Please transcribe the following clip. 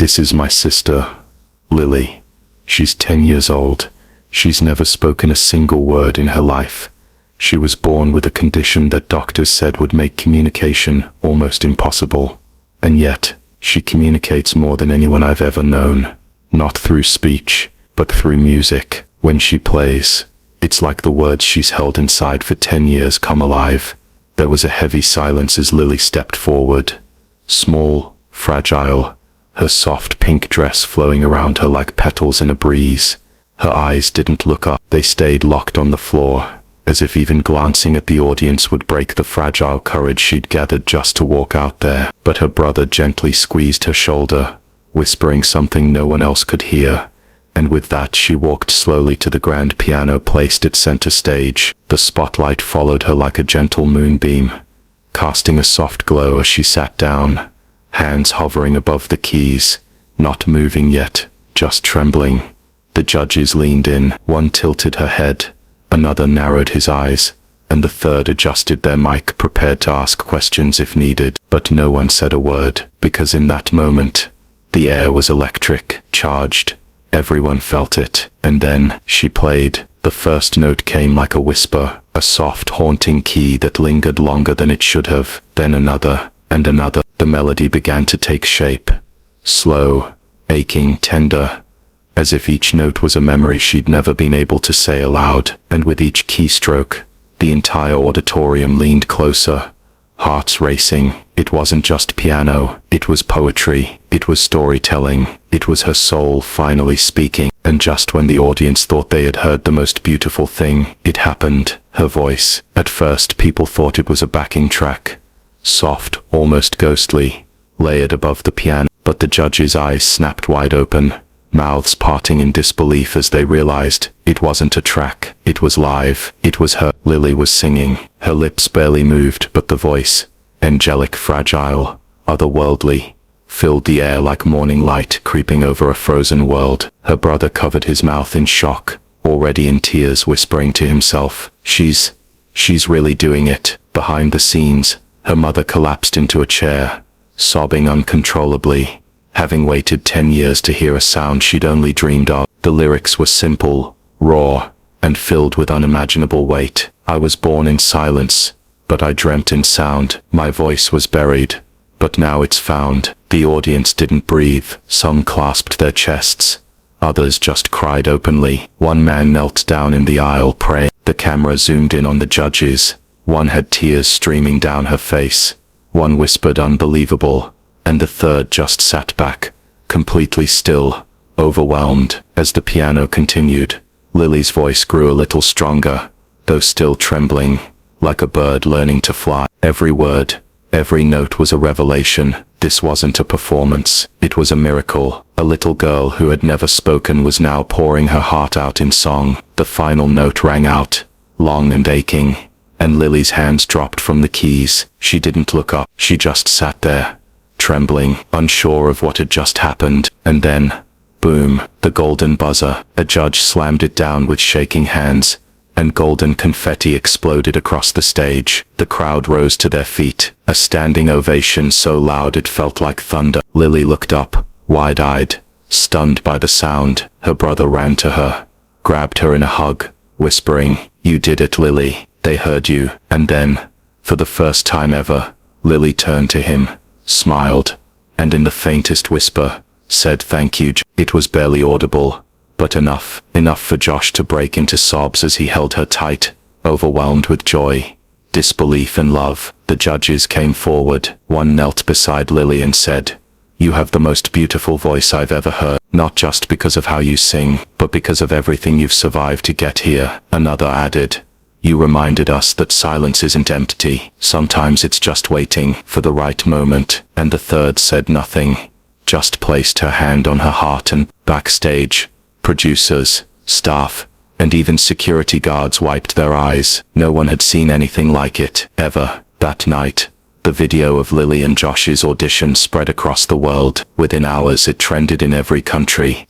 This is my sister, Lily. She's 10 years old. She's never spoken a single word in her life. She was born with a condition that doctors said would make communication almost impossible. And yet, she communicates more than anyone I've ever known. Not through speech, but through music. When she plays, it's like the words she's held inside for 10 years come alive. There was a heavy silence as Lily stepped forward. Small, fragile, her soft pink dress flowing around her like petals in a breeze. Her eyes didn't look up, they stayed locked on the floor, as if even glancing at the audience would break the fragile courage she'd gathered just to walk out there. But her brother gently squeezed her shoulder, whispering something no one else could hear. And with that she walked slowly to the grand piano placed at center stage. The spotlight followed her like a gentle moonbeam, casting a soft glow as she sat down, hands hovering above the keys, not moving yet, just trembling. The judges leaned in. One tilted her head, another narrowed his eyes, and the third adjusted their mic, prepared to ask questions if needed. But no one said a word, because in that moment, the air was electric, charged. Everyone felt it. And then, she played. The first note came like a whisper, a soft, haunting key that lingered longer than it should have. Then another, and another. The melody began to take shape. Slow, aching, tender, as if each note was a memory she'd never been able to say aloud. And with each keystroke, the entire auditorium leaned closer, hearts racing. It wasn't just piano, it was poetry, it was storytelling, it was her soul finally speaking. And just when the audience thought they had heard the most beautiful thing, it happened. Her voice. At first people thought it was a backing track, soft, almost ghostly, layered above the piano. But the judges' eyes snapped wide open, mouths parting in disbelief as they realized it wasn't a track, it was live. It was her. Lily was singing. Her lips barely moved, but the voice, angelic, fragile, otherworldly, filled the air like morning light creeping over a frozen world. Her brother covered his mouth in shock, already in tears, whispering to himself, She's really doing it." Behind the scenes, her mother collapsed into a chair, sobbing uncontrollably, having waited 10 years to hear a sound she'd only dreamed of. The lyrics were simple, raw, and filled with unimaginable weight. "I was born in silence, but I dreamt in sound. My voice was buried, but now it's found." The audience didn't breathe. Some clasped their chests, others just cried openly. One man knelt down in the aisle praying. The camera zoomed in on the judges. One had tears streaming down her face, one whispered unbelievable, and the third just sat back, completely still, overwhelmed. As the piano continued, Lily's voice grew a little stronger, though still trembling, like a bird learning to fly. Every word, every note was a revelation. This wasn't a performance, it was a miracle. A little girl who had never spoken was now pouring her heart out in song. The final note rang out, long and aching, and Lily's hands dropped from the keys. She didn't look up, she just sat there, trembling, unsure of what had just happened. And then, boom, the golden buzzer. A judge slammed it down with shaking hands, and golden confetti exploded across the stage. The crowd rose to their feet, a standing ovation so loud it felt like thunder. Lily looked up, wide-eyed, stunned by the sound. Her brother ran to her, grabbed her in a hug, whispering, "You did it, Lily. They heard you." And then, for the first time ever, Lily turned to him, smiled, and in the faintest whisper, said thank you. It was barely audible, but enough for Josh to break into sobs as he held her tight, overwhelmed with joy, disbelief and love. The judges came forward. One knelt beside Lily and said, "You have the most beautiful voice I've ever heard, not just because of how you sing, but because of everything you've survived to get here." Another added, "You reminded us that silence isn't empty. Sometimes it's just waiting for the right moment." And the third said nothing, just placed her hand on her heart. And backstage, producers, staff, and even security guards wiped their eyes. No one had seen anything like it, ever. That night, the video of Lily and Josh's audition spread across the world. Within hours it trended in every country.